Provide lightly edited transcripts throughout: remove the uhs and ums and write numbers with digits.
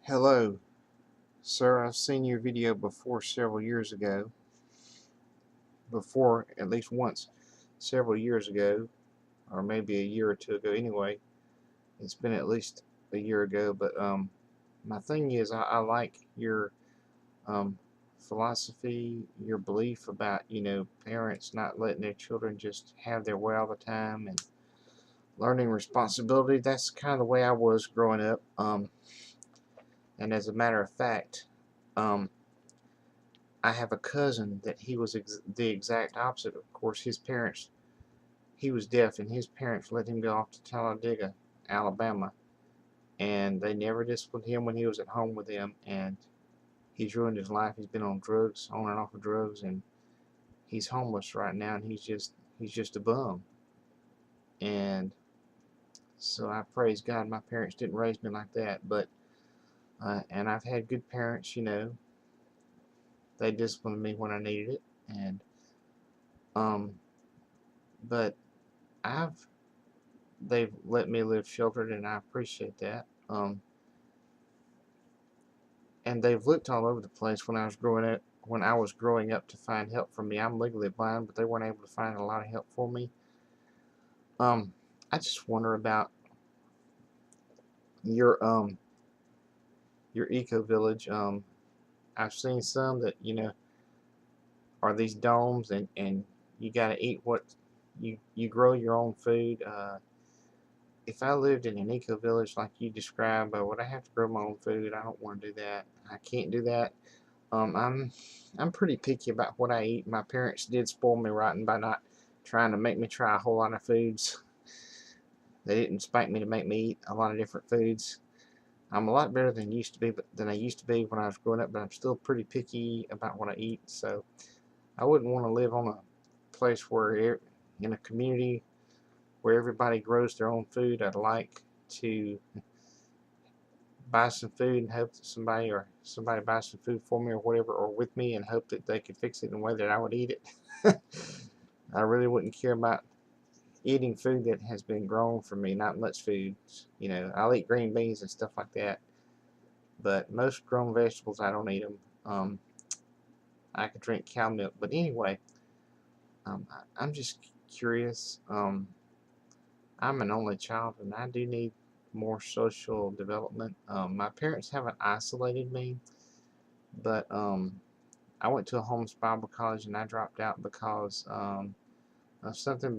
Hello, sir. I've seen your video before several years ago. Before, at least once, several years ago, or maybe a year or two ago. Anyway, it's been at least a year ago. But my thing is, I like your um, philosophy, your belief about parents not letting their children just have their way all the time and learning responsibility. That's kind of the way I was growing up. And as a matter of fact, um, I have a cousin that he was the exact opposite. Of course, his parents, he was deaf, and his parents let him go off to Talladega, Alabama, and they never disciplined him when he was at home with them, and he's ruined his life. He's been on drugs, on and off of drugs, and he's homeless right now, and he's just a bum. And so I praise God my parents didn't raise me like that, but and I've had good parents, they disciplined me when I needed it, and um, but I've they've let me live sheltered, and I appreciate that. And they've looked all over the place when I was growing up to find help for me. I'm legally blind, but they weren't able to find a lot of help for me. Um, I just wonder about your your eco village. I've seen some that are these domes, and you got to eat what you grow your own food. If I lived in an eco village like you described, would I have to grow my own food? I don't want to do that. I can't do that. I'm pretty picky about what I eat. My parents did spoil me rotten by not trying to make me try a whole lot of foods. They didn't spank me to make me eat a lot of different foods. I'm a lot better than I used to be when I was growing up, but I'm still pretty picky about what I eat. So I wouldn't want to live on a place where in a community where everybody grows their own food. I'd like to buy some food and hope that somebody buys some food for me or whatever, or with me, and hope that they could fix it in a way that I would eat it. I really wouldn't care about eating food that has been grown for me. Not much food. I'll eat green beans and stuff like that, but most grown vegetables I don't eat them. I could drink cow milk, but anyway, I'm just curious. I'm an only child, and I do need more social development. My parents haven't isolated me, but I went to a homeless Bible college, and I dropped out because of something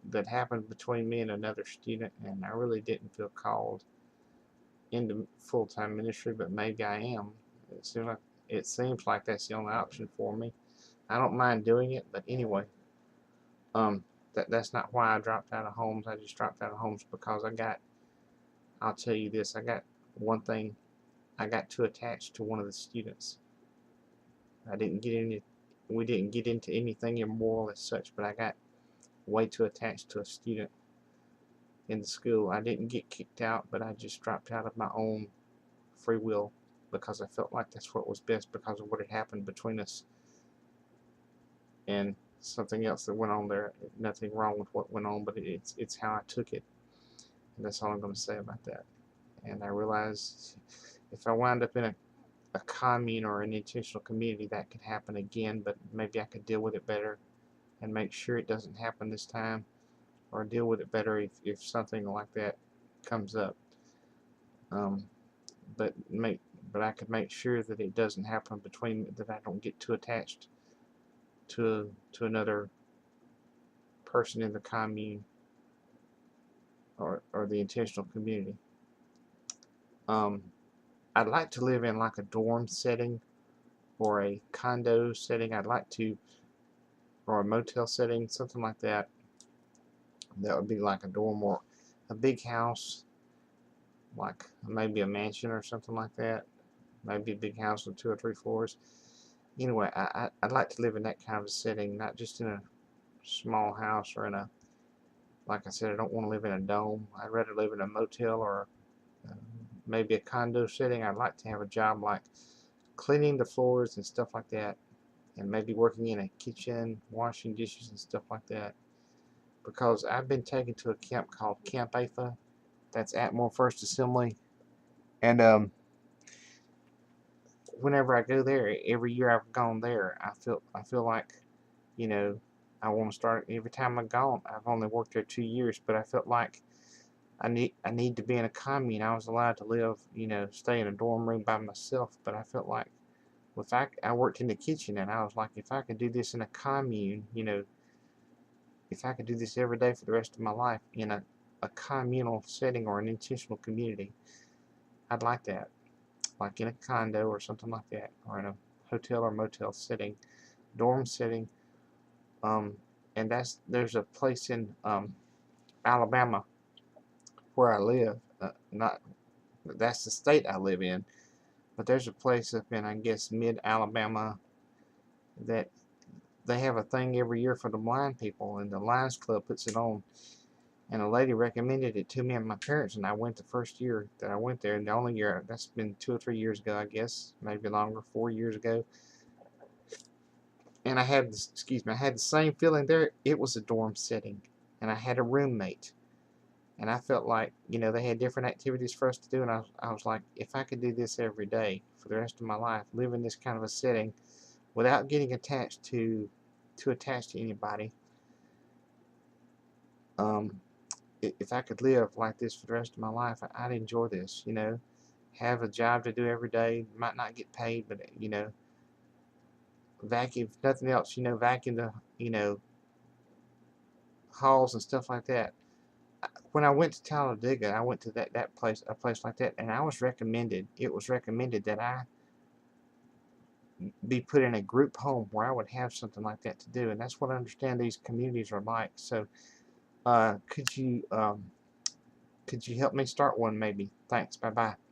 that happened between me and another student, and I really didn't feel called into full-time ministry, but maybe I am. It seems like that's the only option for me. I don't mind doing it, but anyway, um, that's not why I dropped out of homes. I just dropped out of homes because I'll tell you this, I got one thing, I got too attached to one of the students. I didn't get any, we didn't get into anything immoral as such, but I got way too attached to a student in the school. I didn't get kicked out, but I just dropped out of my own free will because I felt like that's what was best because of what had happened between us and something else that went on there. Nothing wrong with what went on, but it's how I took it, and that's all I'm going to say about that. And I realized if I wind up in a commune or an intentional community, that could happen again, but maybe I could deal with it better and make sure it doesn't happen this time, or deal with it better if something like that comes up. Um, but make but I could make sure that it doesn't happen that I don't get too attached to another person in the commune or the intentional community. Um, I'd like to live in like a dorm setting or a condo setting. Or a motel setting, something like that. That would be like a dorm or a big house, like maybe a mansion or something like that. Maybe a big house with 2 or 3 floors. Anyway, I'd like to live in that kind of a setting, not just in a small house or like I said, I don't want to live in a dome. I'd rather live in a motel or uh, maybe a condo setting. I'd like to have a job like cleaning the floors and stuff like that, and maybe working in a kitchen, washing dishes and stuff like that. Because I've been taken to a camp called Camp AFA. That's Atmore First Assembly, and whenever I go there, every year I've gone there, I feel like, you know, I want to start. Every time I've gone, I've only worked there 2 years, but I felt like I need to be in a commune. I was allowed to live, stay in a dorm room by myself, but I felt like, well, if I worked in the kitchen, and I was like, if I could do this in a commune, if I could do this every day for the rest of my life in a communal setting or an intentional community, I'd like that, like in a condo or something like that, or in a hotel or motel setting, dorm setting. Um, and there's a place in Alabama where I live. Not That's the state I live in, but there's a place up in, I guess, mid Alabama, that they have a thing every year for the blind people, and the Lions Club puts it on. And a lady recommended it to me and my parents, and I went the first year that I went there, and the only year, that's been 2 or 3 years ago, I guess, maybe longer, 4 years ago. And I had this, excuse me, I had the same feeling there. It was a dorm setting, and I had a roommate, and I felt like, they had different activities for us to do, and I was like, if I could do this every day for the rest of my life, live in this kind of a setting without getting attached to anybody, um, if I could live like this for the rest of my life, I'd enjoy this, have a job to do every day, might not get paid, but, vacuum, if nothing else, vacuum the, halls and stuff like that. When I went to Talladega, I went to that place, a place like that, and it was recommended that I be put in a group home where I would have something like that to do, and that's what I understand these communities are like. So, uh, could you um, could you help me start one maybe? Thanks. Bye bye.